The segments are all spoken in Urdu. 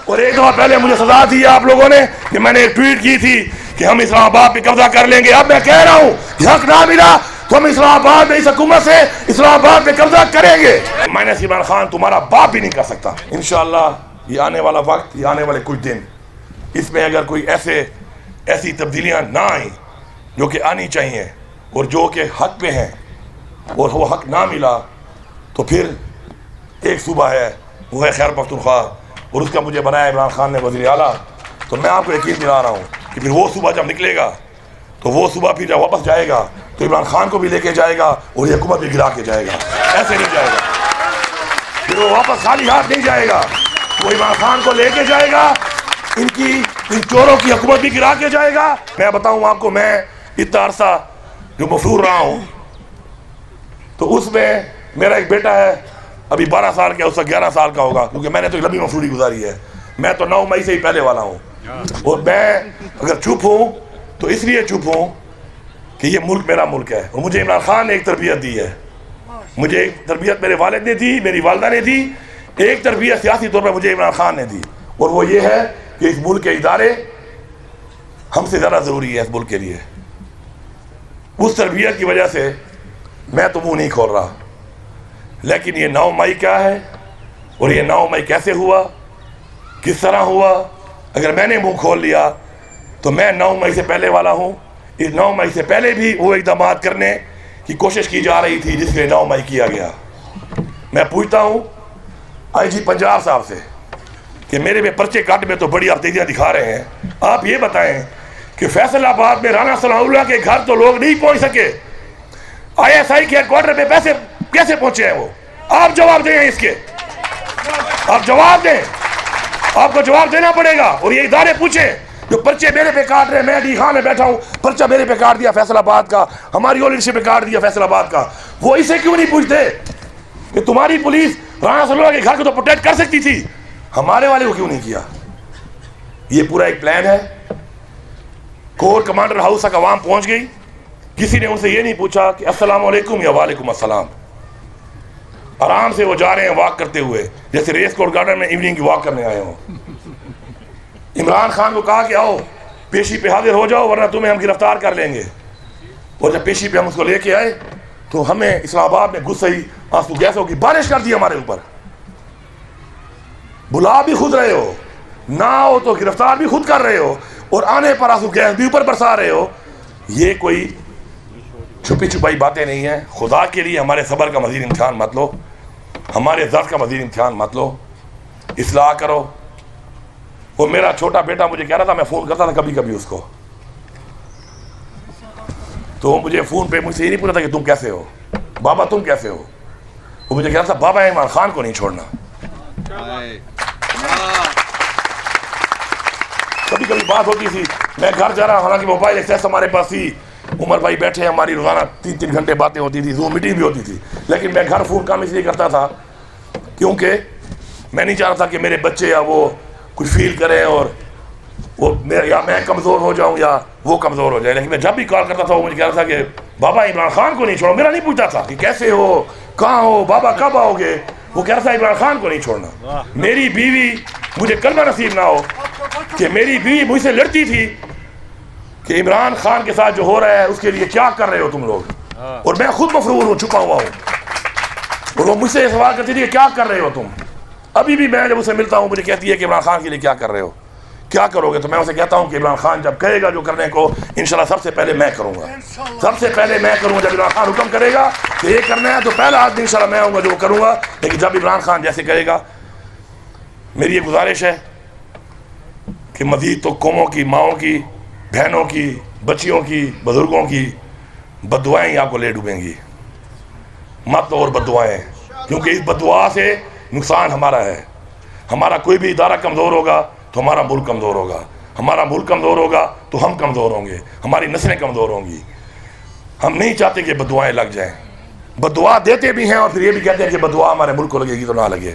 اور ایک دفعہ پہلے مجھے سزا دی آپ لوگوں نے کہ میں نے ایک ٹویٹ کی تھی کہ ہم اسلام آباد پہ قبضہ کر لیں گے. اب میں کہہ رہا ہوں حق نہ ملا تو ہم اسلام آباد میں اس حکومت سے اسلام آباد پہ قبضہ کریں گے. مائنس عمران خان تمہارا باپ بھی نہیں کر سکتا. انشاءاللہ یہ آنے والا وقت، یہ آنے والے کچھ دن، اس میں اگر کوئی ایسی تبدیلیاں نہ آئیں جو کہ آنی چاہیے اور جو کہ حق پہ ہیں اور وہ حق نہ ملا تو پھر ایک صوبہ ہے وہ ہے خیبر پختونخوا اور اس کا مجھے بنایا عمران خان نے وزیر اعلیٰ. تو میں آپ کو یقین دلا رہا ہوں کہ پھر وہ صوبہ جب نکلے گا تو وہ صوبہ پھر جب واپس جائے گا تو عمران خان کو بھی لے کے جائے گا اور یہ حکومت بھی گرا کے جائے گا. ایسے نہیں جائے گا، پھر وہ واپس خالی ہاتھ نہیں جائے گا. وہ عمران خان کو لے کے جائے گا، ان چوروں کی حکومت بھی گرا کے جائے گا. میں بتاؤں آپ کو، میں اتنا عرصہ جو مفرور رہا ہوں تو اس میں میرا ایک بیٹا ہے ابھی 12 سال کا، اس کا 11 سال کا ہوگا، کیونکہ میں نے تو لمبی مفروری گزاری ہے. میں تو 9 مئی سے ہی پہلے والا ہوں اور میں اگر چپ ہوں تو اس لیے چپ ہوں کہ یہ ملک میرا ملک ہے اور مجھے عمران خان نے ایک تربیت دی ہے. مجھے ایک تربیت میرے والد نے دی، میری والدہ نے دی. ایک تربیت سیاسی طور پر مجھے عمران خان نے دی اور وہ یہ ہے کہ اس ملک کے ادارے ہم سے زیادہ ضروری ہے اس ملک کے لیے. اس تربیت کی وجہ سے میں تو منہ نہیں کھول رہا. لیکن یہ 9 مئی کیا ہے اور یہ 9 مئی کیسے ہوا، کس طرح ہوا، اگر میں نے منہ کھول لیا تو میں 9 مئی سے پہلے والا ہوں. اس 9 مئی سے پہلے بھی وہ اقدامات کرنے کی کوشش کی جا رہی تھی جس کے 9 مئی کیا گیا. میں پوچھتا ہوں آئی جی پنجاب صاحب سے کہ میرے میں پرچے کاٹ میں تو بڑی ارتیجیاں دکھا رہے ہیں. آپ یہ بتائیں کہ فیصل آباد میں رانا ثناء اللہ کے گھر تو لوگ نہیں پہنچ سکے، ISI کے ہیڈ کوارٹر پہ پیسے کیسے پہنچے ہیں وہ؟ آپ جواب دیں اس کے، آپ جواب دیں، آپ کو جواب دینا پڑے گا. اور یہ ادارے پوچھیں جو پرچے میرے پہ کاٹ رہے ہیں. میں علی خان میں بیٹھا ہوں، پرچہ میرے پہ کاٹ دیا فیصل آباد کا، ہماری لیڈرشپ پہ کاٹ دیا فیصل آباد کا. وہ اسے کیوں نہیں پوچھتے کہ تمہاری پولیس رانا ثناء اللہ کے گھر کو تو پروٹیکٹ کر سکتی تھی، ہمارے والے کو کیوں نہیں کیا؟ یہ پورا ایک پلان ہے. کور کمانڈر ہاؤس تک عوام پہنچ گئی، کسی نے ان سے یہ نہیں پوچھا کہ السلام علیکم یا وعلیکم السلام. آرام سے وہ جا رہے ہیں واک کرتے ہوئے جیسے ریس کورٹ گارڈن میں ایوننگ کی واک کرنے آئے ہوں. عمران خان کو کہا کہ آؤ پیشی پہ حاضر ہو جاؤ ورنہ تمہیں ہم گرفتار کر لیں گے. اور جب پیشی پہ ہم اس کو لے کے آئے تو ہمیں اسلام آباد میں غصے ہی آنسو گیسوں کی بارش کر دی ہمارے اوپر. بلا بھی خود رہے ہو، نہ ہو تو گرفتار بھی خود کر رہے ہو اور آنے پر آنسو گیس بھی اوپر برسا رہے ہو. یہ کوئی چھپی چھپائی باتیں نہیں ہیں. خدا کے لیے ہمارے صبر کا مزید امتحان مت لو، ہمارے ضبط کا مزید امتحان مت لو، اصلاح کرو. وہ میرا چھوٹا بیٹا مجھے کہہ رہا تھا، میں فون کرتا تھا کبھی کبھی اس کو، تو مجھے فون پہ مجھ سے یہ نہیں پوچھا تھا کہ تم کیسے ہو بابا، تم کیسے ہو. وہ مجھے کہہ رہا تھا بابا عمران خان کو نہیں چھوڑنا. کبھی کبھی بات ہوتی تھی، میں گھر جا رہا، حالانکہ موبائل ایکسیس ہمارے پاس تھی، عمر بھائی بیٹھے، ہماری روزانہ 3 گھنٹے باتیں ہوتی تھی، زوم میٹنگ بھی ہوتی تھی. لیکن میں گھر فون کام اس لیے کرتا تھا کیونکہ میں نہیں چاہتا تھا کہ میرے بچے یا وہ کچھ فیل کریں اور وہ یا میں کمزور ہو جاؤں یا وہ کمزور ہو جائے. لیکن میں جب بھی کال کرتا تھا وہ مجھے کہہ رہا تھا کہ بابا عمران خان کو نہیں چھوڑو. میرا نہیں پوچھتا تھا کہ کیسے ہو، کہاں ہو، بابا کب آؤ گے. وہ کہہ رہا تھا عمران خان کو نہیں چھوڑنا. میری بیوی، مجھے کلمہ نصیب نہ ہو کہ میری بیوی مجھ سے لڑتی تھی کہ عمران خان کے ساتھ جو ہو رہا ہے اس کے لیے کیا کر رہے ہو تم لوگ. اور میں خود مفرور ہوں، چھپا ہوا ہوں، اور وہ مجھ سے سوال کرتی تھی کہ کیا کر رہے ہو تم. ابھی بھی میں جب اسے ملتا ہوں مجھے کہتی ہے کہ عمران خان کے لیے کیا کر رہے ہو، کیا کرو گے. تو میں اسے کہتا ہوں کہ عمران خان جب کہے گا جو کرنے کو انشاءاللہ سب سے پہلے میں کروں گا، سب سے پہلے میں کروں گا. جب عمران خان حکم کرے گا کہ یہ کرنا ہے تو پہلا آدمی انشاءاللہ میں آؤں گا جو کروں گا. لیکن جب عمران خان جیسے کرے گا، میری یہ گزارش ہے کہ مزید تو قوموں کی، ماؤں کی، بہنوں کی، بچیوں کی، بزرگوں کی بد دعائیں آپ کو لے ڈوبیں گی. مت اور بد دعائیں، کیونکہ اس بد دعا سے نقصان ہمارا ہے. ہمارا کوئی بھی ادارہ کمزور ہوگا تو ہمارا ملک کمزور ہوگا، ہمارا ملک کمزور ہوگا تو ہم کمزور ہوں گے، ہماری نسلیں کمزور ہوں گی. ہم نہیں چاہتے کہ بد دعائیں لگ جائیں. بد دعا دیتے بھی ہیں اور پھر یہ بھی کہتے ہیں کہ بد دعا ہمارے ملک کو لگے گی تو نہ لگے.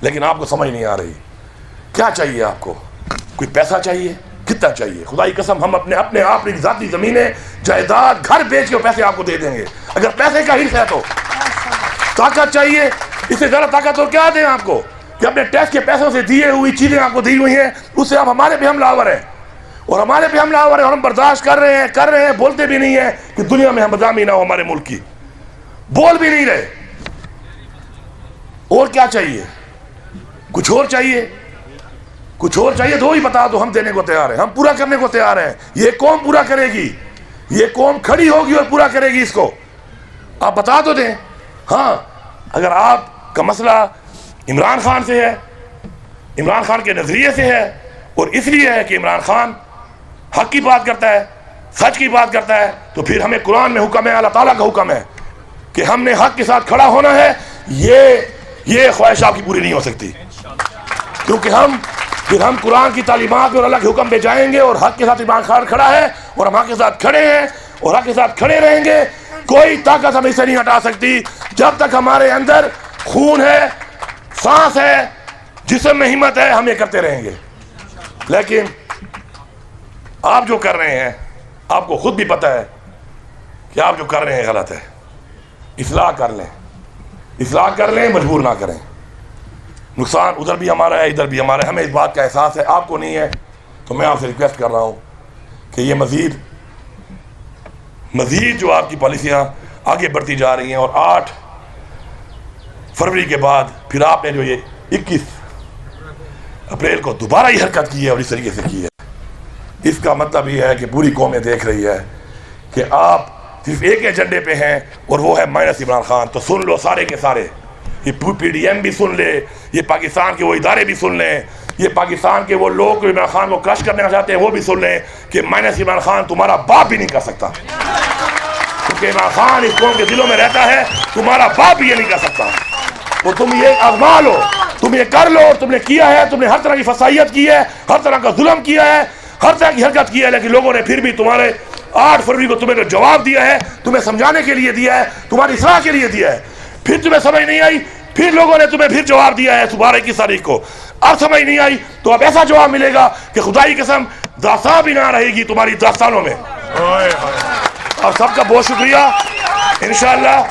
لیکن آپ کو سمجھ نہیں آ رہی. کیا چاہیے آپ کو؟ کوئی پیسہ چاہیے؟ کتنا چاہیے؟ خدا کی قسم ہم اپنے آپ کی ذاتی زمینیں، جائیداد، گھر بیچ کے پیسے آپ کو دے دیں گے اگر پیسے کا حرص ہے تو. طاقت چاہیے، اس سے زیادہ طاقت اور کیا دیں آپ کو؟ کہ اپنے ٹیکس کے پیسوں سے دیے ہوئی چیزیں آپ کو دی ہوئی ہیں، اس سے آپ ہمارے پہ حملہ آور ہیں، اور ہمارے پہ حملہ آور ہیں، اور ہم برداشت کر رہے ہیں، بولتے بھی نہیں ہیں کہ دنیا میں ہم بدنامی نہ ہو ہمارے ملک کی، بول بھی نہیں رہے۔ اور کیا چاہیے؟ کچھ اور چاہیے؟ کچھ اور چاہیے تو وہی بتا دو، ہم دینے کو تیار ہیں، ہم پورا کرنے کو تیار ہیں۔ یہ قوم پورا کرے گی، یہ قوم کھڑی ہوگی اور پورا کرے گی اس کو، آپ بتا تو دیں۔ ہاں، اگر آپ کا مسئلہ عمران خان سے ہے، عمران خان کے نظریے سے ہے، اور اس لیے ہے کہ عمران خان حق کی بات کرتا ہے، سچ کی بات کرتا ہے، تو پھر ہمیں قرآن میں حکم ہے، اللہ تعالیٰ کا حکم ہے کہ ہم نے حق کے ساتھ کھڑا ہونا ہے۔ یہ خواہش آپ کی پوری نہیں ہو سکتی، کیونکہ پھر ہم قرآن کی تعلیمات اور اللہ کے حکم پہ جائیں گے، اور حق کے ساتھ عمران خان کھڑا ہے اور ہم حق کے ساتھ کھڑے ہیں اور حق کے ساتھ کھڑے رہیں گے۔ کوئی طاقت ہمیں سے نہیں ہٹا سکتی جب تک ہمارے اندر خون ہے، سانس ہے، جسم میں ہمت ہے، ہم یہ کرتے رہیں گے۔ لیکن آپ جو کر رہے ہیں، آپ کو خود بھی پتہ ہے کہ آپ جو کر رہے ہیں غلط ہے۔ اصلاح کر لیں، اصلاح کر لیں، مجبور نہ کریں۔ نقصان ادھر بھی ہمارا ہے، ادھر بھی ہمارا ہے، ہمیں اس بات کا احساس ہے، آپ کو نہیں ہے، تو میں آپ سے ریکویسٹ کر رہا ہوں کہ یہ مزید جو آپ کی پالیسیاں آگے بڑھتی جا رہی ہیں، اور 8 فروری کے بعد پھر آپ نے جو یہ 21 اپریل کو دوبارہ یہ حرکت کی ہے اور اس طریقے سے کی ہے، اس کا مطلب یہ ہے کہ پوری قومیں دیکھ رہی ہے کہ آپ صرف ایک ایجنڈے پہ ہیں، اور وہ ہے مائنس عمران خان۔ تو سن لو سارے کے سارے، یہ پی ڈی ایم بھی سن لے، یہ پاکستان کے وہ ادارے بھی سن لیں، یہ پاکستان کے وہ لوگ جو عمران خان کو کرش کرنا چاہتے ہیں وہ بھی سن لیں کہ مائنس عمران خان تمہارا باپ بھی نہیں کر سکتا، کیونکہ عمران خان اس قوم کے دلوں میں رہتا ہے، تمہارا باپ بھی یہ نہیں کر سکتا۔ اور تم یہ آزما لو، تم یہ کر لو، اور تم نے کیا ہے، تم نے ہر طرح کی فسائیت کی ہے، ہر طرح کا ظلم کیا ہے، ہر طرح کی حرکت کی ہے، لیکن لوگوں نے پھر بھی تمہارے 8 فروری کو تمہیں جو جواب دیا ہے، تمہیں سمجھانے کے لیے دیا ہے، تمہاری اصلاح کے لیے دیا ہے۔ پھر تمہیں سمجھ نہیں آئی، پھر لوگوں نے تمہیں پھر جواب دیا ہے 21 تاریخ کو، اب سمجھ نہیں آئی تو اب ایسا جواب ملے گا کہ خدائی قسم داستان بھی نہ رہے گی تمہاری داستانوں میں۔ اب سب کا بہت شکریہ، انشاءاللہ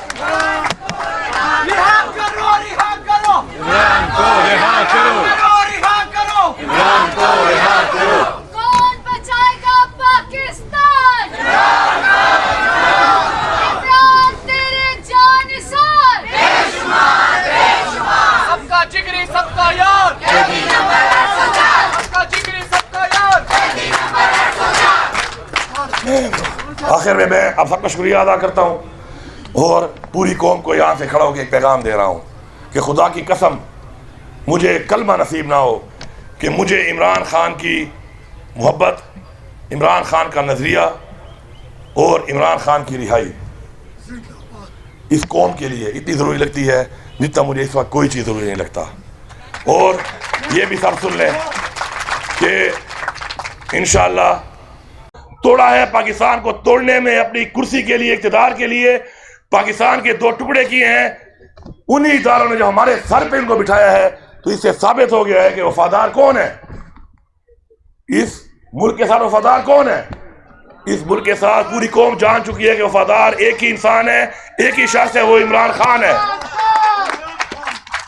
کون بچائے گا پاکستان؟ عمران تیرے جانثار، سب کا جگری سب کا یار، سب کا جگری سب کا یار۔ آخر میں آپ سب کا شکریہ ادا کرتا ہوں، اور پوری قوم کو یہاں سے کھڑا ہو کے ایک پیغام دے رہا ہوں کہ خدا کی قسم مجھے کلمہ نصیب نہ ہو کہ مجھے عمران خان کی محبت، عمران خان کا نظریہ اور عمران خان کی رہائی اس قوم کے لیے اتنی ضروری لگتی ہے جتنا مجھے اس وقت کوئی چیز ضروری نہیں لگتا۔ اور یہ بھی سب سن لیں کہ انشاءاللہ توڑا ہے پاکستان کو توڑنے میں، اپنی کرسی کے لیے، اقتدار کے لیے پاکستان کے 2 ٹکڑے کیے ہیں انہی اداروں نے جو ہمارے سر پہ ان کو بٹھایا ہے۔ تو اس سے ثابت ہو گیا ہے کہ وفادار کون ہے، اس ملک کے ساتھ وفادار کون ہے۔ اس ملک کے ساتھ پوری قوم جان چکی ہے کہ وفادار ایک ہی انسان ہے، ایک ہی شخص ہے، وہ عمران خان ہے۔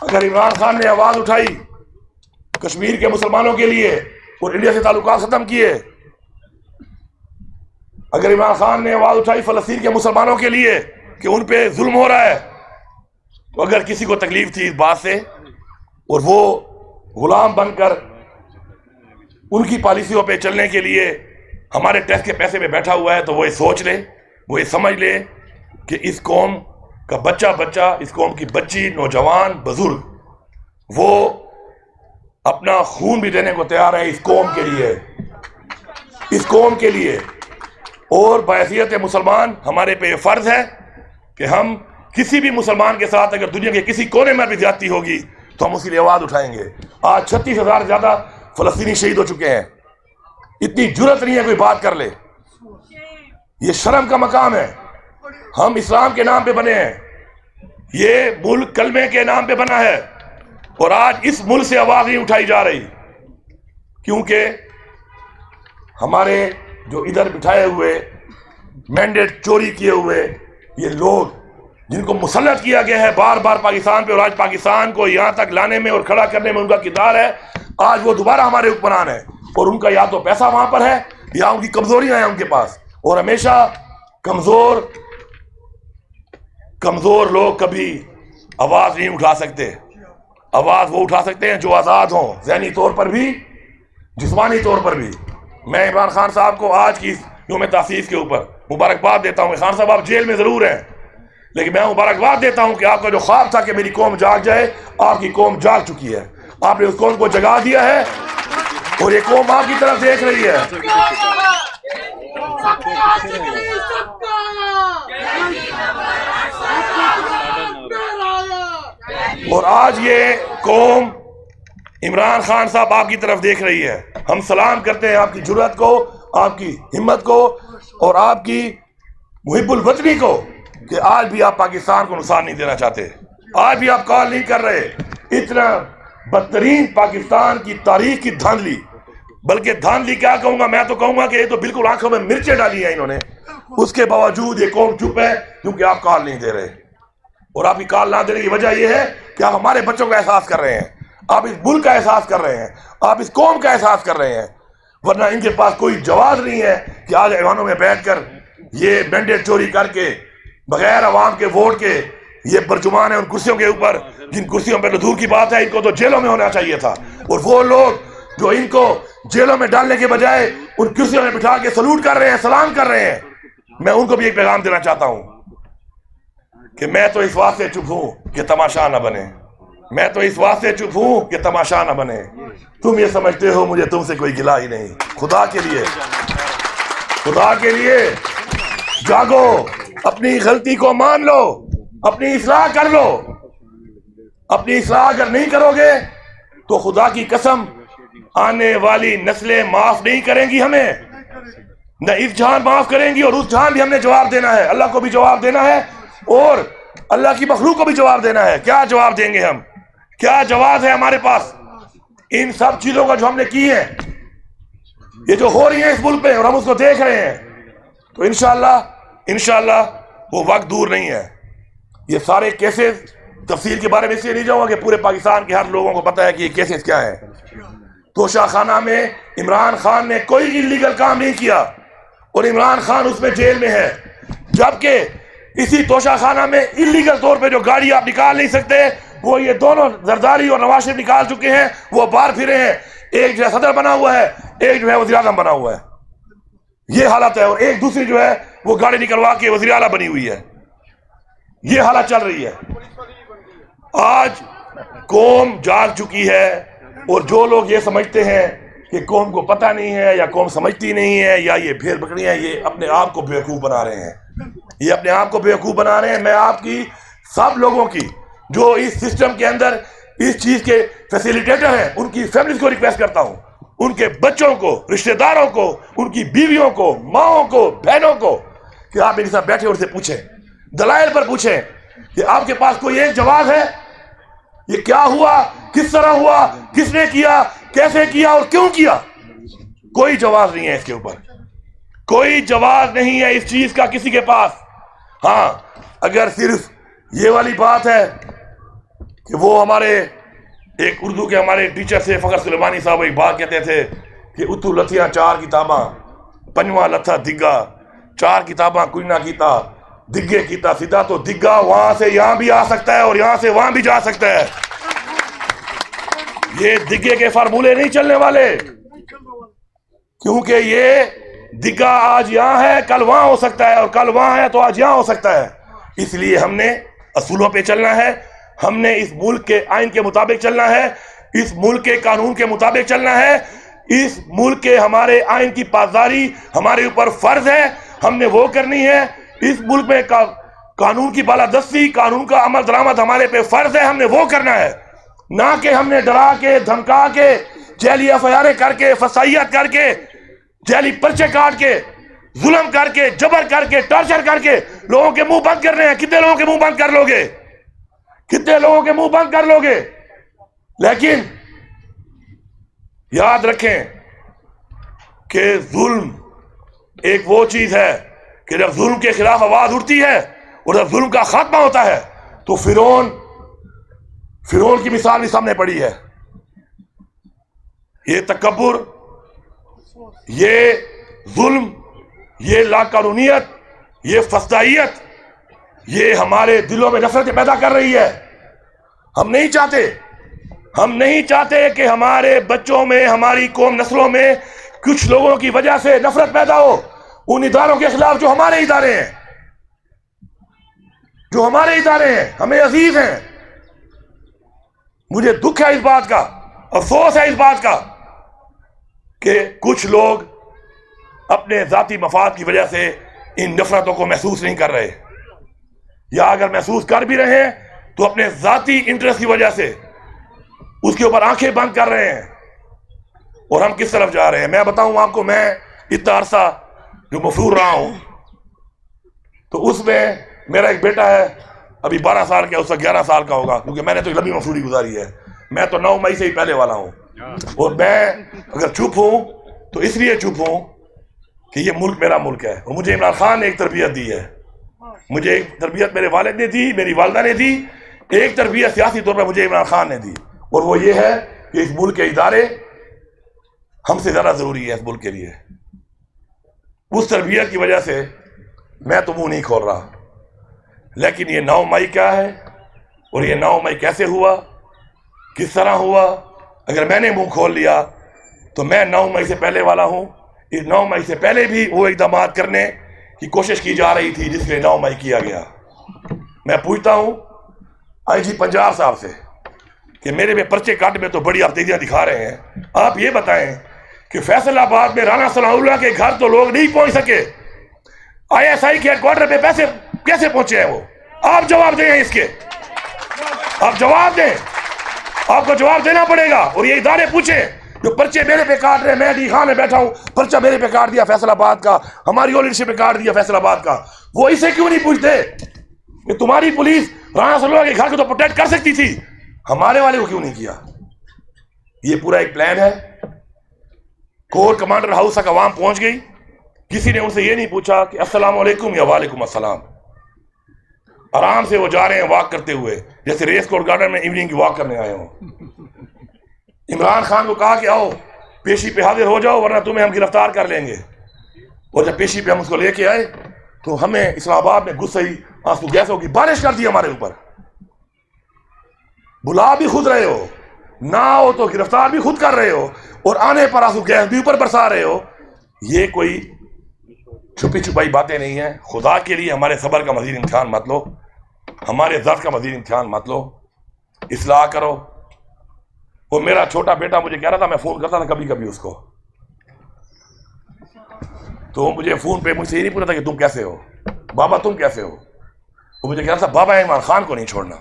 اگر عمران خان نے آواز اٹھائی کشمیر کے مسلمانوں کے لیے اور انڈیا سے تعلقات ختم کیے، اگر عمران خان نے آواز اٹھائی فلسطین کے مسلمانوں کے لیے کہ ان پہ ظلم ہو رہا ہے، تو اگر کسی کو تکلیف تھی اس بات سے اور وہ غلام بن کر ان کی پالیسیوں پہ چلنے کے لیے ہمارے ٹیکس کے پیسے پہ بیٹھا ہوا ہے، تو وہ یہ سوچ لے، وہ یہ سمجھ لے کہ اس قوم کا بچہ، اس قوم کی بچی، نوجوان، بزرگ، وہ اپنا خون بھی دینے کو تیار ہے اس قوم کے لیے، اس قوم کے لیے۔ اور بحیثیت مسلمان ہمارے پہ یہ فرض ہے کہ ہم کسی بھی مسلمان کے ساتھ اگر دنیا کے کسی کونے میں بھی زیادتی ہوگی تو ہم اس کے لیے آواز اٹھائیں گے۔ آج 36,000 سے زیادہ فلسطینی شہید ہو چکے ہیں، اتنی جرت نہیں ہے کوئی بات کر لے، یہ شرم کا مقام ہے۔ ہم اسلام کے نام پہ بنے ہیں، یہ ملک کلمے کے نام پہ بنا ہے، اور آج اس ملک سے آواز نہیں اٹھائی جا رہی کیونکہ ہمارے جو ادھر بٹھائے ہوئے مینڈیٹ چوری کیے ہوئے یہ لوگ جن کو مسلط کیا گیا ہے بار بار پاکستان پہ، اور آج پاکستان کو یہاں تک لانے میں اور کھڑا کرنے میں ان کا کردار ہے، آج وہ دوبارہ ہمارے حکمران ہیں، اور ان کا یا تو پیسہ وہاں پر ہے یا ان کی کمزوریاں ہیں ان کے پاس، اور ہمیشہ کمزور لوگ کبھی آواز نہیں اٹھا سکتے. آواز وہ اٹھا سکتے ہیں جو آزاد ہوں، ذہنی طور پر بھی، جسمانی طور پر بھی. میں عمران خان صاحب کو آج کی یوم تاسیس کے اوپر مبارکباد دیتا ہوں. خان صاحب آپ جیل میں ضرور ہیں، لیکن میں مبارکباد دیتا ہوں کہ آپ کا جو خواب تھا کہ میری قوم جاگ جائے، آپ کی قوم جاگ چکی ہے. آپ نے اس قوم کو جگا دیا ہے، اور یہ قوم آپ کی طرف دیکھ رہی ہے. اور آج یہ قوم عمران خان صاحب آپ کی طرف دیکھ رہی ہے. ہم سلام کرتے ہیں آپ کی جرأت کو، آپ کی ہمت کو، اور آپ کی محب الوطنی کو، کہ آج بھی آپ پاکستان کو نقصان نہیں دینا چاہتے، آج بھی آپ کال نہیں کر رہے. اتنا بدترین پاکستان کی تاریخ کی دھاندلی، بلکہ دھاندلی کیا کہوں گا، میں تو کہوں گا کہ یہ تو بالکل آنکھوں میں مرچیں ڈالی ہیں انہوں نے. اس کے باوجود یہ قوم چپ ہے کیونکہ آپ کال نہیں دے رہے. اور آپ کی کال نہ دینے کی وجہ یہ ہے کہ آپ ہمارے بچوں کا احساس کر رہے ہیں، آپ اس ملک کا احساس کر رہے ہیں، آپ اس قوم کا احساس کر رہے ہیں. ورنہ ان کے پاس کوئی جواز نہیں ہے کہ آج ایوانوں میں بیٹھ کر یہ مینڈیٹ چوری کر کے بغیر عوام کے ووٹ کے یہ برجمان ہیں ان کرسیوں کے اوپر، جن کرسیوں پہ تو دور کی بات ہے ان کو تو جیلوں میں ہونا چاہیے تھا. اور وہ لوگ جو ان کو جیلوں میں ڈالنے کے بجائے ان کرسیوں میں بٹھا کے سلوٹ کر رہے ہیں، سلام کر رہے ہیں. میں ان کو بھی ایک پیغام دینا چاہتا ہوں کہ میں تو اس واسطے چپ ہوں کہ تماشا نہ بنے، میں تو اس واسطے چپ ہوں کہ تماشا نہ بنے. تم یہ سمجھتے ہو مجھے تم سے کوئی گلہ ہی نہیں. خدا کے لیے جاگو، اپنی غلطی کو مان لو، اپنی اصلاح کر لو. اپنی اصلاح اگر نہیں کرو گے تو خدا کی قسم آنے والی نسلیں معاف نہیں کریں گی ہمیں، نہ اس جہان معاف کریں گی، اور اس جہان بھی ہم نے جواب دینا ہے. اللہ کو بھی جواب دینا ہے اور اللہ کی مخلوق کو بھی جواب دینا ہے. کیا جواب دیں گے ہم؟ کیا جواز ہے ہمارے پاس ان سب چیزوں کا جو ہم نے کی ہیں، یہ جو ہو رہی ہیں اس ملک پہ اور ہم اس کو دیکھ رہے ہیں؟ تو انشاءاللہ وہ وقت دور نہیں ہے. یہ سارے کیسز تفصیل کے بارے میں اس لیے نہیں جاؤں گا کہ پورے پاکستان کے ہر لوگوں کو پتہ ہے کہ یہ کیسز کیا ہیں. توشہ خانہ میں عمران خان نے کوئی انلیگل کام نہیں کیا اور عمران خان اس میں جیل میں ہے، جبکہ اسی توشہ خانہ میں انلیگل طور پہ جو گاڑی آپ نکال نہیں سکتے وہ یہ دونوں زرداری اور نواز شریف نکال چکے ہیں. وہ باہر پھرے ہیں، ایک جو ہے صدر بنا ہوا ہے، ایک جو ہے وزیر اعظم بنا ہوا ہے. یہ حالت ہے. اور ایک دوسری جو ہے وہ گاڑی نکلوا کے وزیر اعلیٰ بنی ہوئی ہے. یہ حالت چل رہی ہے. آج قوم جاگ چکی ہے، اور جو لوگ یہ سمجھتے ہیں کہ قوم کو پتہ نہیں ہے یا قوم سمجھتی نہیں ہے یا یہ بھیڑ بکریاں، یہ اپنے آپ کو بیوقوف بنا رہے ہیں. یہ اپنے آپ کو بیوقوف بنا رہے ہیں. میں آپ کی سب لوگوں کی جو اس سسٹم کے اندر اس چیز کے فیسیلیٹیٹر ہیں ان کی فیملیز کو ریکویسٹ کرتا ہوں، ان کے بچوں کو، رشتہ داروں کو، ان کی بیویوں کو، ماؤں کو، بہنوں کو، کہ آپ میرے ساتھ بیٹھے اور سے پوچھیں، دلائل پر پوچھیں کہ آپ کے پاس کوئی ایک جواز ہے؟ یہ کیا ہوا، کس طرح ہوا، کس نے کیا، کیسے کیا اور کیوں کیا؟ کوئی جواز نہیں ہے اس کے اوپر، کوئی جواز نہیں ہے اس چیز کا کسی کے پاس. ہاں اگر صرف یہ والی بات ہے کہ وہ ہمارے ایک اردو کے ہمارے ٹیچر سے فخر سلیمانی صاحب ایک بات کہتے تھے کہ اتو لتھیاں چار کتاباں پنجواں لتھا دگا، چار کتاباں کوئی نہ کیتا دگے کیتا سیدھا، تو دگا وہاں سے یہاں بھی آ سکتا ہے اور یہاں سے وہاں بھی جا سکتا ہے. یہ دگے کے فارمولے نہیں چلنے والے، کیونکہ یہ دگا آج یہاں ہے کل وہاں ہو سکتا ہے، اور کل وہاں ہے تو آج یہاں ہو سکتا ہے. اس لیے ہم نے اصولوں پہ چلنا ہے، ہم نے اس ملک کے آئین کے مطابق چلنا ہے، اس ملک کے قانون کے مطابق چلنا ہے. اس ملک کے ہمارے آئین کی پاسداری ہمارے اوپر فرض ہے، ہم نے وہ کرنی ہے. اس ملک میں قانون کی بالادستی، قانون کا عمل درآمد ہمارے پہ فرض ہے، ہم نے وہ کرنا ہے. نہ کہ ہم نے ڈرا کے، دھمکا کے، جیلی ایف آئی آر کر کے، فسائیت کر کے، جیلی پرچے کاٹ کے، ظلم کر کے، جبر کر کے، ٹارچر کر کے لوگوں کے منہ بند کرنے ہیں. کتنے لوگوں کے منہ بند کر لو گے؟ کتنے لوگوں کے منہ بند کر لو گے؟ لیکن یاد رکھیں کہ ظلم ایک وہ چیز ہے کہ جب ظلم کے خلاف آواز اٹھتی ہے اور جب ظلم کا خاتمہ ہوتا ہے تو فرعون کی مثال بھی سامنے پڑی ہے. یہ تکبر، یہ ظلم، یہ لاقانونیت، یہ فسادیت، یہ ہمارے دلوں میں نفرت پیدا کر رہی ہے. ہم نہیں چاہتے کہ ہمارے بچوں میں، ہماری قوم نسلوں میں کچھ لوگوں کی وجہ سے نفرت پیدا ہو ان اداروں کے خلاف جو ہمارے ادارے ہیں، ہمیں عزیز ہیں. مجھے دکھ ہے اس بات کا، افسوس ہے اس بات کا کہ کچھ لوگ اپنے ذاتی مفاد کی وجہ سے ان نفرتوں کو محسوس نہیں کر رہے، یا اگر محسوس کر بھی رہے ہیں تو اپنے ذاتی انٹرسٹ کی وجہ سے اس کے اوپر آنکھیں بند کر رہے ہیں. اور ہم کس طرف جا رہے ہیں؟ میں بتاؤں آپ کو، میں اتنا عرصہ جو مفرور رہا ہوں تو اس میں میرا ایک بیٹا ہے ابھی 12 سال کا، اس کا 11 سال کا ہوگا، کیونکہ میں نے تو لمبی مفروری گزاری ہے. میں تو 9 مئی سے ہی پہلے والا ہوں، اور میں اگر چپ ہوں تو اس لیے چپ ہوں کہ یہ ملک میرا ملک ہے، اور مجھے عمران خان نے ایک تربیت دی ہے. مجھے ایک تربیت میرے والد نے دی، میری والدہ نے دی، ایک تربیت سیاسی طور پر مجھے عمران خان نے دی، اور وہ یہ ہے کہ اس ملک کے ادارے ہم سے زیادہ ضروری ہے اس ملک کے لیے. اس تربیت کی وجہ سے میں تو منہ نہیں کھول رہا. لیکن یہ 9 مئی کیا ہے، اور یہ 9 مئی کیسے ہوا، کس طرح ہوا؟ اگر میں نے منہ کھول لیا تو میں 9 مئی سے پہلے والا ہوں. اس 9 مئی سے پہلے بھی وہ اقدامات کرنے کی کوشش کی جا رہی تھی جس کے 9 مئی کیا گیا. میں پوچھتا ہوں آئی جی پنجاب صاحب سے کہ میرے میں پرچے کاٹنے میں تو بڑی آپ تیزیاں دکھا رہے ہیں، آپ یہ بتائیں کہ فیصل آباد میں رانا ثناء اللہ کے گھر تو لوگ نہیں پہنچ سکے، ISI کے ہیڈ کوارٹر پہ پیسے کیسے پہنچے ہیں وہ؟ آپ جواب دیں اس کے، آپ جواب دیں، آپ کو جواب دینا پڑے گا. اور یہ ادارے پوچھیں جو پرچے میرے پہ کاٹ رہے ہیں. میں ڈی خان میں بیٹھا ہوں، پرچہ میرے پہ کاٹ دیا فیصل آباد کا، ہماری لیڈرشپ پہ کاٹ دیا فیصل آباد کا. وہ اسے کیوں نہیں پوچھتے کہ تمہاری پولیس رانا ثناء اللہ کے گھر کو تو پروٹیکٹ کر سکتی تھی، ہمارے والے کو کیوں نہیں کیا؟ یہ پورا ایک پلان ہے. کور کمانڈر ہاؤس تک عوام پہنچ گئی، کسی نے ان سے یہ نہیں پوچھا کہ السلام علیکم یا وعلیکم السلام. آرام سے وہ جا رہے ہیں واک کرتے ہوئے، جیسے ریس کورٹ گارڈن میں ایوننگ کی واک کرنے آئے ہوں. عمران خان کو کہا کہ آؤ پیشی پہ حاضر ہو جاؤ ورنہ تمہیں ہم گرفتار کر لیں گے. اور جب پیشی پہ ہم اس کو لے کے آئے تو ہمیں اسلام آباد میں غصے ہی آنسو گیسوں کی بارش کر دی ہمارے اوپر. بلا بھی خود رہے ہو، نہ ہو تو گرفتار بھی خود کر رہے ہو، اور آنے پر آنسو گیس بھی اوپر برسا رہے ہو. یہ کوئی چھپی چھپائی باتیں نہیں ہیں. خدا کے لیے ہمارے صبر کا مزید امتحان مت لو، ہمارے ضبط کا مزید امتحان مت لو، اصلاح کرو. وہ میرا چھوٹا بیٹا مجھے کہہ رہا تھا، میں فون کرتا تھا کبھی کبھی اس کو، تو مجھے فون پہ مجھ سے یہ نہیں پوچھا تھا کہ تم کیسے ہو بابا، تم کیسے ہو. وہ مجھے کہہ رہا تھا بابا عمران خان کو نہیں چھوڑنا.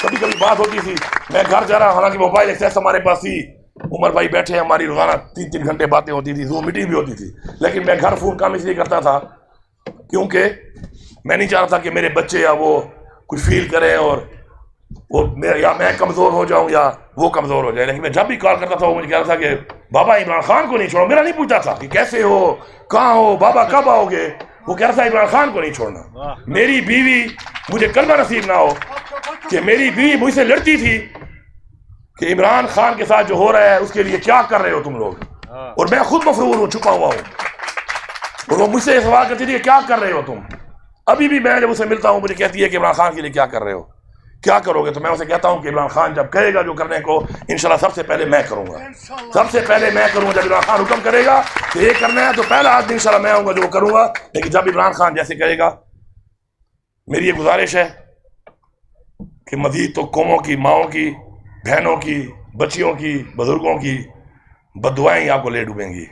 کبھی کبھی بات ہوتی تھی، میں گھر جا رہا، حالانکہ موبائل ایکسیس ہمارے پاس تھی، عمر بھائی بیٹھے ہیں، ہماری روزانہ 3 گھنٹے باتیں ہوتی تھی، زوم میٹنگ بھی ہوتی تھی. لیکن میں گھر فون کام اس لیے کرتا تھا کیونکہ میں نہیں چاہ رہا تھا کہ میرے بچے یا وہ کچھ فیل کریں اور وہ یا میں کمزور ہو جاؤں یا وہ کمزور ہو جائے. لیکن میں جب بھی کال کرتا تھا وہ مجھے کہہ رہا تھا کہ بابا عمران خان کو نہیں چھوڑو. میرا نہیں پوچھتا تھا کہ کیسے ہو، کہاں ہو، بابا کب آؤ گے. وہ کہہ رہا تھا عمران خان کو نہیں چھوڑنا. میری بیوی، مجھے کلمہ نصیب نہ ہو کہ میری بیوی مجھ سے لڑتی تھی کہ عمران خان کے ساتھ جو ہو رہا ہے اس کے لیے کیا کر رہے ہو تم لوگ، اور میں خود مفرور ہوں، چھپا ہوا ہوں، اور وہ مجھ سے سوال کرتی تھی کہ کیا کر رہے ہو تم. ابھی بھی میں جب اسے ملتا ہوں مجھے کہتی ہے کہ عمران خان کے لیے کیا کر رہے ہو، کیا کرو گے. تو میں اسے کہتا ہوں کہ عمران خان جب کہے گا جو کرنے کو انشاءاللہ سب سے پہلے میں کروں گا، سب سے پہلے میں کروں گا. جب عمران خان حکم کرے گا کہ یہ کرنا ہے تو پہلا آدمی انشاءاللہ میں ہوں گا جو وہ کروں گا. لیکن جب عمران خان جیسے کہے گا، میری یہ گزارش ہے کہ مزید تو قوموں کی، ماؤں کی، بہنوں کی، بچیوں کی، بزرگوں کی بد دعائیں ہی آپ کو لے ڈوبیں گی.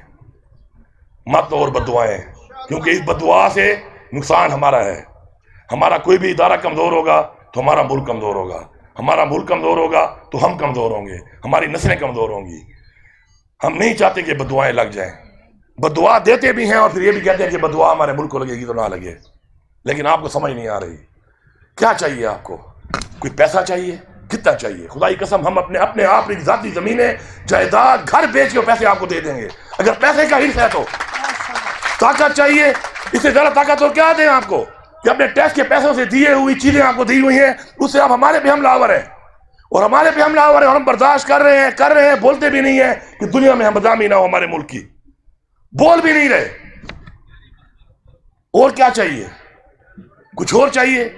مت اور بد دعائیں، کیونکہ اس بد دعا سے نقصان ہمارا ہے. ہمارا کوئی بھی ادارہ کمزور ہوگا تو ہمارا ملک کمزور ہوگا، ہمارا ملک کمزور ہوگا تو ہم کمزور ہوں گے، ہماری نسلیں کمزور ہوں گی. ہم نہیں چاہتے کہ بد دعائیں لگ جائیں. بد دعا دیتے بھی ہیں اور پھر یہ بھی کہتے ہیں کہ بد دعا ہمارے ملک کو لگے گی تو نہ لگے. لیکن آپ کو سمجھ نہیں آ رہی. کیا چاہیے آپ کو؟ کوئی پیسہ چاہیے؟ کتنا چاہیے؟ خدا کی قسم ہم اپنے آپ کی ذاتی زمینیں، جائیداد، گھر بیچ کے پیسے آپ کو دے دیں گے اگر پیسے کا حرص ہے تو. طاقت چاہیے، اس سے زیادہ طاقت اور کیا دیں آپ کو کہ اپنے ٹیکس کے پیسوں سے دیے ہوئی چیزیں آپ کو دی ہوئی ہیں، اس سے آپ ہمارے پہ حملہ آور ہیں، اور ہمارے پہ حملہ آور ہیں، اور ہم برداشت کر رہے ہیں، بولتے بھی نہیں ہیں کہ دنیا میں ہم بدنامی نہ ہو ہمارے ملک کی، بول بھی نہیں رہے۔ اور کیا چاہیے؟ کچھ اور چاہیے؟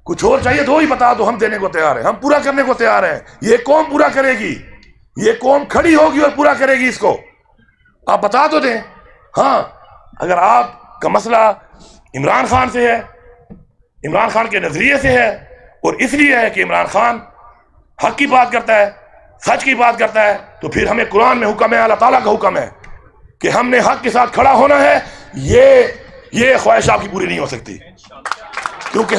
کچھ اور چاہیے تو وہی بتا دو، ہم دینے کو تیار ہیں، ہم پورا کرنے کو تیار ہیں۔ یہ قوم پورا کرے گی، یہ قوم کھڑی ہوگی اور پورا کرے گی اس کو، آپ بتا تو دیں۔ ہاں اگر آپ کا مسئلہ عمران خان سے ہے، عمران خان کے نظریے سے ہے، اور اس لیے ہے کہ عمران خان حق کی بات کرتا ہے، سچ کی بات کرتا ہے، تو پھر ہمیں قرآن میں حکم ہے، اللہ تعالیٰ کا حکم ہے کہ ہم نے حق کے ساتھ کھڑا ہونا ہے۔ یہ خواہش آپ کی پوری نہیں ہو سکتی، کیونکہ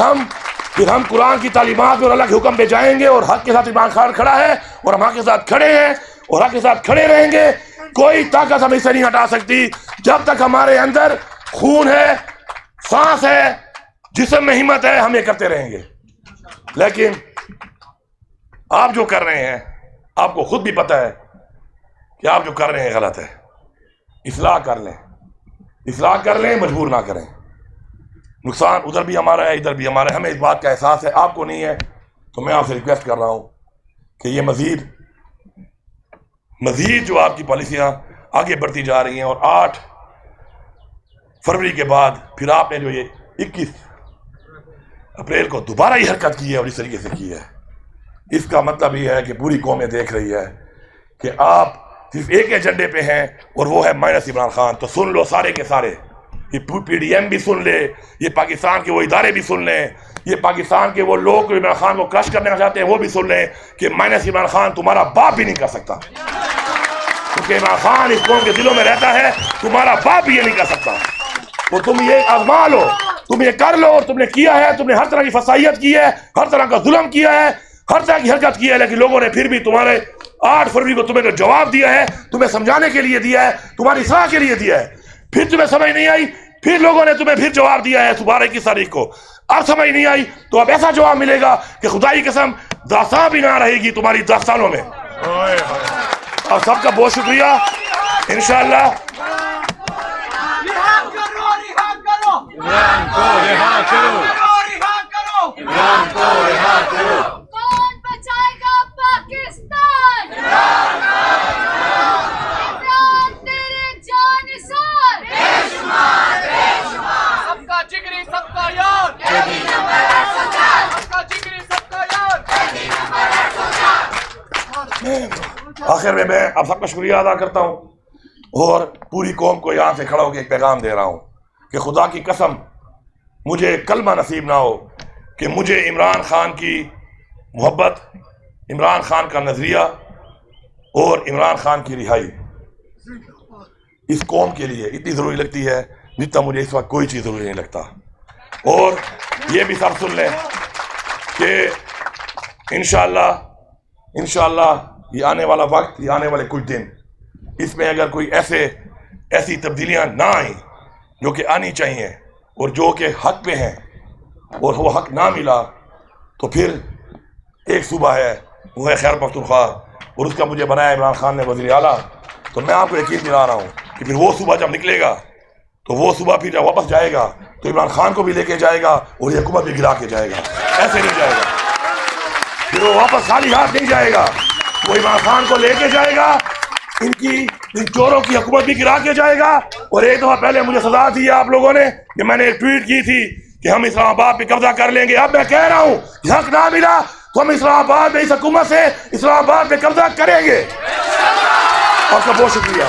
پھر ہم قرآن کی تعلیمات اور اللہ کے حکم پہ جائیں گے، اور حق کے ساتھ عمران خان کھڑا ہے اور ہم حق کے ساتھ کھڑے ہیں اور حق کے ساتھ کھڑے رہیں گے۔ کوئی طاقت ہمیں سے نہیں ہٹا سکتی جب تک ہمارے اندر خون ہے، سانس ہے، جسم میں ہمت ہے، ہم یہ کرتے رہیں گے۔ لیکن آپ جو کر رہے ہیں آپ کو خود بھی پتہ ہے کہ آپ جو کر رہے ہیں غلط ہے۔ اصلاح کر لیں، اصلاح کر لیں، مجبور نہ کریں۔ نقصان ادھر بھی ہمارا ہے، ادھر بھی ہمارا ہے، ہمیں اس بات کا احساس ہے، آپ کو نہیں ہے، تو میں آپ سے ریکویسٹ کر رہا ہوں کہ یہ مزید جو آپ کی پالیسیاں آگے بڑھتی جا رہی ہیں، اور 8 فروری کے بعد پھر آپ نے جو یہ 21 اپریل کو دوبارہ یہ حرکت کی ہے اور اس طریقے سے کی ہے، اس کا مطلب یہ ہے کہ پوری قومیں دیکھ رہی ہے کہ آپ صرف ایک ایجنڈے پہ ہیں، اور وہ ہے مائنس عمران خان۔ تو سن لو سارے کے سارے، یہ پی ڈی ایم بھی سن لے، یہ پاکستان کے وہ ادارے بھی سن لیں، یہ پاکستان کے وہ لوگ جو عمران خان کو کرش کرنا چاہتے ہیں وہ بھی سن لیں کہ مائنس عمران خان تمہارا باپ بھی نہیں کر سکتا، کیونکہ عمران خان اس قوم کے دلوں میں رہتا ہے، تمہارا باپ بھی یہ نہیں کر سکتا۔ تو تم یہ آزما لو، تم یہ کر لو، اور تم نے کیا ہے، تم نے ہر طرح کی فسائیت کی ہے، ہر طرح کا ظلم کیا ہے، ہر طرح کی حرکت کی ہے، لیکن لوگوں نے پھر بھی تمہارے 8 فروری کو تمہیں جو جواب دیا ہے، تمہیں سمجھانے کے لیے دیا ہے، تمہاری اصلاح کے لیے دیا ہے۔ پھر تمہیں سمجھ نہیں آئی، پھر لوگوں نے تمہیں پھر جواب دیا ہے 21 تاریخ کو، اب سمجھ نہیں آئی تو اب ایسا جواب ملے گا کہ خدا کی قسم داستان بھی نہ رہے گی تمہاری داستانوں میں۔ اور سب کا بہت شکریہ، انشاءاللہ کون بچائے گا پاکستان؟ عمران تیرے جانثار، سب کا جگری سب کا یار، سب کا جگری سب کا یار۔ آخر میں آپ سب کا شکریہ ادا کرتا ہوں، اور پوری قوم کو یہاں سے کھڑا ہو کے ایک پیغام دے رہا ہوں کہ خدا کی قسم مجھے کلمہ نصیب نہ ہو کہ مجھے عمران خان کی محبت، عمران خان کا نظریہ اور عمران خان کی رہائی اس قوم کے لیے اتنی ضروری لگتی ہے جتنا مجھے اس وقت کوئی چیز ضروری نہیں لگتا۔ اور یہ بھی سب سن لیں کہ انشاءاللہ یہ آنے والا وقت، یہ آنے والے کچھ دن، اس میں اگر کوئی ایسی تبدیلیاں نہ آئیں جو کہ آنی چاہیے اور جو کہ حق پہ ہیں، اور وہ حق نہ ملا، تو پھر ایک صوبہ ہے وہ ہے خیبر پختونخوا، اور اس کا مجھے بنایا عمران خان نے وزیر اعلیٰ۔ تو میں آپ کو یقین دلا رہا ہوں کہ پھر وہ صوبہ جب نکلے گا تو وہ صوبہ پھر جب واپس جائے گا تو عمران خان کو بھی لے کے جائے گا اور یہ حکومت بھی گرا کے جائے گا، ایسے نہیں جائے گا، پھر وہ واپس خالی ہاتھ نہیں جائے گا، وہ عمران خان کو لے کے جائے گا، ان چوروں کی حکومت بھی گرا کے جائے گا۔ اور ایک دفعہ پہلے مجھے سزا دی آپ لوگوں نے کہ میں نے ایک ٹویٹ کی تھی کہ ہم اسلام آباد پہ قبضہ کر لیں گے، اب میں کہہ رہا ہوں حق نہ ملا تو ہم اسلام آباد میں اس حکومت سے اسلام آباد پہ قبضہ کریں گے۔ آپ کا بہت شکریہ۔